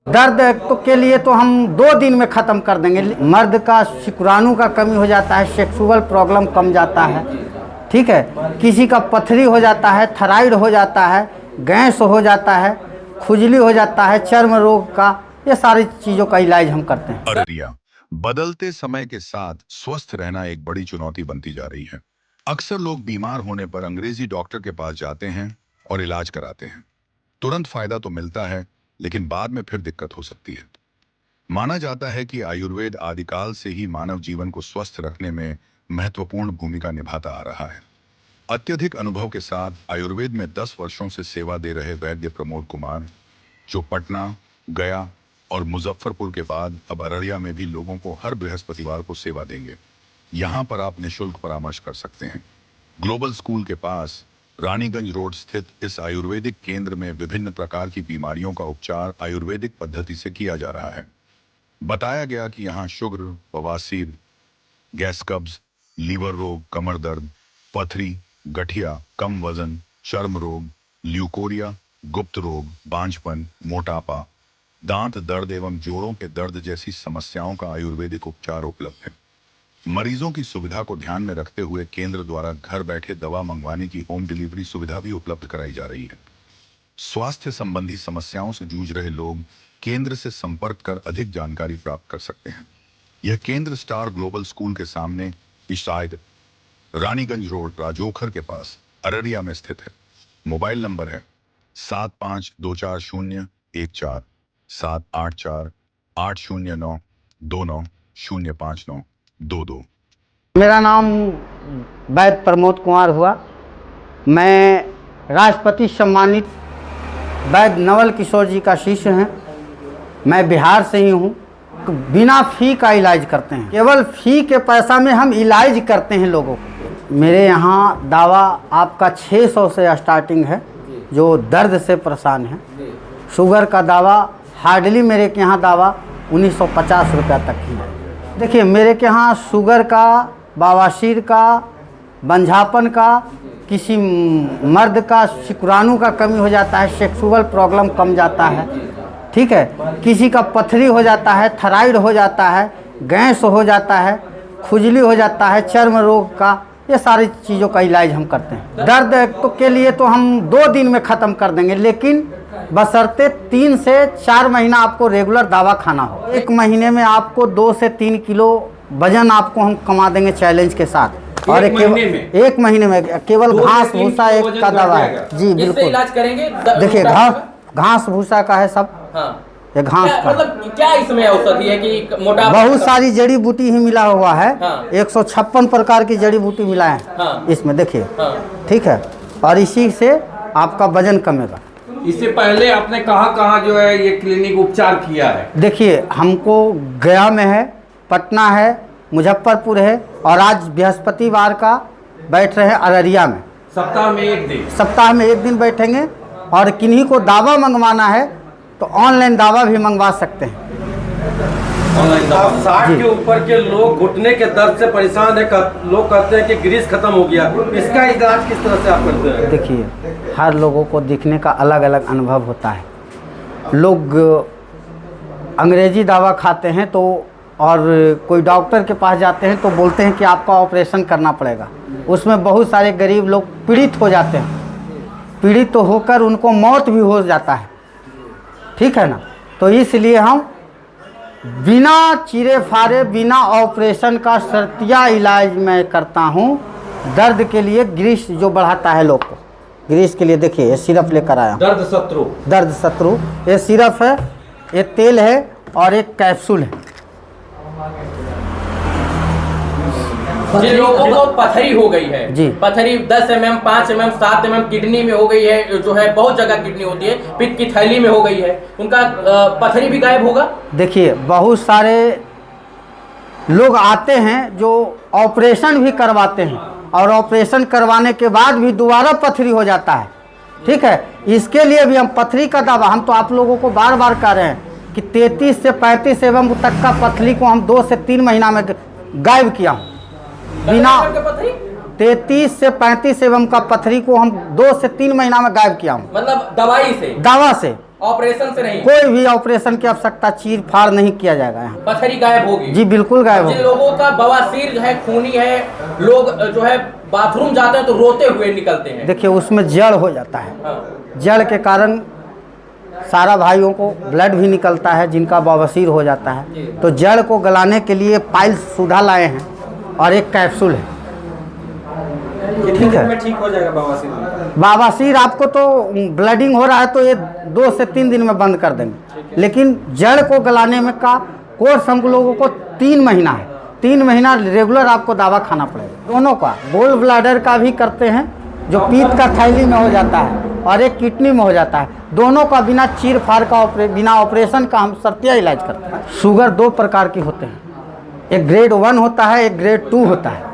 दर्द तो के लिए तो हम 2 दिन में ख़त्म कर देंगे। मर्द का शुक्राणु का कमी हो जाता है, सेक्सुअल प्रॉब्लम कम जाता है, ठीक है। किसी का पथरी हो जाता है, थायराइड हो जाता है, गैस हो जाता है, खुजली हो जाता है, चर्म रोग का, ये सारी चीज़ों का इलाज हम करते हैं। अररिया बदलते समय के साथ स्वस्थ रहना एक बड़ी चुनौती बनती जा रही है। अक्सर लोग बीमार होने पर अंग्रेजी डॉक्टर के पास जाते हैं और इलाज कराते हैं। तुरंत फायदा तो मिलता है, लेकिन बाद में फिर दिक्कत हो सकती है। माना जाता है कि आयुर्वेद आदिकाल से ही मानव जीवन को स्वस्थ रखने में महत्वपूर्ण भूमिका निभाता आ रहा है। अत्यधिक अनुभव के साथ आयुर्वेद में 10 वर्षों से सेवा दे रहे वैद्य प्रमोद कुमार, जो पटना, गया और मुजफ्फरपुर के बाद अब अररिया में भी लोगों को हर बृहस्पतिवार को सेवा देंगे। यहाँ पर आप निःशुल्क परामर्श कर सकते हैं। ग्लोबल स्कूल के पास रानीगंज रोड स्थित इस आयुर्वेदिक केंद्र में विभिन्न प्रकार की बीमारियों का उपचार आयुर्वेदिक पद्धति से किया जा रहा है। बताया गया कि यहाँ शुगर, बवासीर, गैस कब्ज, लीवर रोग, कमर दर्द, पथरी, गठिया, कम वजन, चर्म रोग, ल्यूकोरिया, गुप्त रोग, बांझपन, मोटापा, दांत दर्द एवं जोड़ों के दर्द जैसी समस्याओं का आयुर्वेदिक उपचार उपलब्ध है। मरीजों की सुविधा को ध्यान में रखते हुए केंद्र द्वारा घर बैठे दवा मंगवाने की होम डिलीवरी सुविधा भी उपलब्ध कराई जा रही है। स्वास्थ्य संबंधी समस्याओं से जूझ रहे लोग केंद्र से संपर्क कर अधिक जानकारी प्राप्त कर सकते हैं। यह केंद्र स्टार ग्लोबल स्कूल के सामने इशायद रानीगंज रोड, राजोखर के पास, अररिया में स्थित है। मोबाइल नंबर है 7524014784 784-809-29-05922। मेरा नाम वैद्य प्रमोद कुमार हुआ। मैं राष्ट्रपति सम्मानित वैद्य नवल किशोर जी का शिष्य हैं। मैं बिहार से ही हूँ। बिना फी का इलाज करते हैं, केवल फी के पैसा में हम इलाज करते हैं लोगों को। मेरे यहाँ दावा आपका 600 से स्टार्टिंग है, जो दर्द से परेशान है। शुगर का दावा हार्डली मेरे के यहाँ दावा 1950 रुपया तक ही है। देखिए, मेरे के यहाँ शुगर का, बवासीर का, बंझापन का, किसी मर्द का शुक्राणु का कमी हो जाता है, सेक्सुअल प्रॉब्लम कम जाता है, ठीक है। किसी का पथरी हो जाता है, थायराइड हो जाता है, गैस हो जाता है, खुजली हो जाता है, चर्म रोग का, ये सारी चीज़ों का इलाज हम करते हैं। दर्द तो के लिए तो हम 2 दिन में ख़त्म कर देंगे, लेकिन बशर्ते 3 से 4 महीना आपको रेगुलर दवा खाना हो। 1 महीने में आपको 2 से 3 किलो वजन आपको हम कमा देंगे चैलेंज के साथ। और एक महीने में केवल घास भूसा एक का दवा है जी, बिल्कुल इलाज करेंगे। देखिए, घास भूसा का है सब। हाँ। ये घास का मतलब क्या इसमें औषधि है कि मोटा, बहुत सारी जड़ी बूटी ही मिला हुआ है। हाँ। 156 प्रकार की जड़ी बूटी मिला है। हाँ। इसमें देखिए। हाँ। ठीक है, और इसी से आपका वजन कमेगा। इससे पहले आपने कहाँ जो है ये क्लिनिक उपचार किया है? देखिए, हमको गया में है, पटना है, मुजफ्फरपुर है, और आज बृहस्पतिवार का बैठ रहे हैं अररिया में। सप्ताह में 1 दिन? सप्ताह में 1 दिन बैठेंगे। और किन्हीं को दावा मंगवाना है तो ऑनलाइन दावा भी मंगवा सकते हैं। ऑनलाइन दावा। 60 के ऊपर के लोग घुटने के दर्द से परेशान है, लोग कहते हैं कि ग्रीस खत्म हो गया। इसका इलाज किस तरह से आप करते हैं? देखिए, हर लोगों को दिखने का अलग अलग अनुभव होता है। लोग अंग्रेजी दवा खाते हैं तो, और कोई डॉक्टर के पास जाते हैं तो बोलते हैं कि आपका ऑपरेशन करना पड़ेगा। उसमें बहुत सारे गरीब लोग पीड़ित हो जाते हैं। पीड़ित तो होकर उनको मौत भी हो जाता है, ठीक है ना। तो इसलिए हम बिना चीरे फारे, बिना ऑपरेशन का शर्तिया इलाज मैं करता हूँ। दर्द के लिए ग्रीस जो बढ़ाता है लोग को, ग्रीस के लिए देखिए ये सिरप लेकर आया हूँ। दर्द शत्रु ये सिरप है, ये तेल है, और एक कैप्सूल है। जिन लोगों को पथरी हो गई है जी, पथरी 10 mm, 5 mm, 7 mm किडनी में हो गई है, जो है बहुत जगह किडनी होती है, पित्त की थैली में हो गई है, उनका पथरी भी गायब होगा। देखिए, बहुत सारे लोग आते हैं जो ऑपरेशन भी करवाते हैं, और ऑपरेशन करवाने के बाद भी दोबारा पथरी हो जाता है, ठीक है। इसके लिए भी हम पथरी का दवा, हम तो आप लोगों को बार बार कह रहे हैं कि 33 से 35 एवं तक का पथरी को हम 2 से 3 महीना में गायब किया हूँ। बिना 33 से 35 एवं का पथरी को हम 2 से 3 महीना में गायब किया हूँ, मतलब दवाई से, दवा से। ऑपरेशन से नहीं, कोई भी ऑपरेशन की आवश्यकता, चीर फाड़ नहीं किया जाएगा यहाँ। पथरी गायब होगी जी बिल्कुल गायब जिन होगा। लोगों का बवासीर है, खूनी है, लोग जो है बाथरूम जाते हैं तो रोते हुए निकलते हैं। देखिए उसमें जड़ हो जाता है, हाँ। जड़ के कारण सारा भाइयों को ब्लड भी निकलता है जिनका बवासीर हो जाता है। तो जड़ को गलाने के लिए पाइल्स सुधा लाए हैं और एक कैप्सूल है। कितने दिन में ठीक हो जाएगा बवासीर? बवासीर आपको तो ब्लडिंग हो रहा है तो ये 2 से 3 दिन में बंद कर देंगे, लेकिन जड़ को गलाने में का कोर्स हम लोगों को 3 महीना है। 3 महीना रेगुलर आपको दवा खाना पड़ेगा। दोनों का, गोल ब्लैडर का भी करते हैं जो पीत का थैली में हो जाता है और एक किडनी में हो जाता है। दोनों का बिना चीर फाड़ का बिना ऑपरेशन का हम शर्तिया इलाज करते हैं। शुगर 2 प्रकार की होते हैं, एक ग्रेड 1 होता है, एक ग्रेड 2 होता है।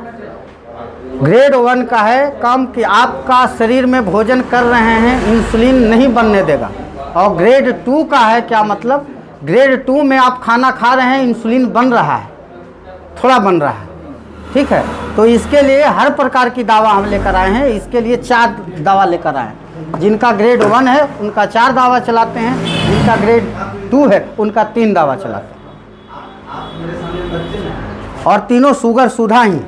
ग्रेड 1 का है कम कि आपका शरीर में भोजन कर रहे हैं, इंसुलिन नहीं बनने देगा। और ग्रेड 2 का है क्या मतलब, ग्रेड 2 में आप खाना खा रहे हैं, इंसुलिन बन रहा है, थोड़ा बन रहा है, ठीक है। तो इसके लिए हर प्रकार की दवा हम लेकर आए हैं। इसके लिए 4 दवा लेकर आए हैं। जिनका ग्रेड 1 है उनका 4 दवा चलाते हैं, जिनका ग्रेड 2 है उनका 3 दवा चलाते हैं। और तीनों शुगर सुधा ही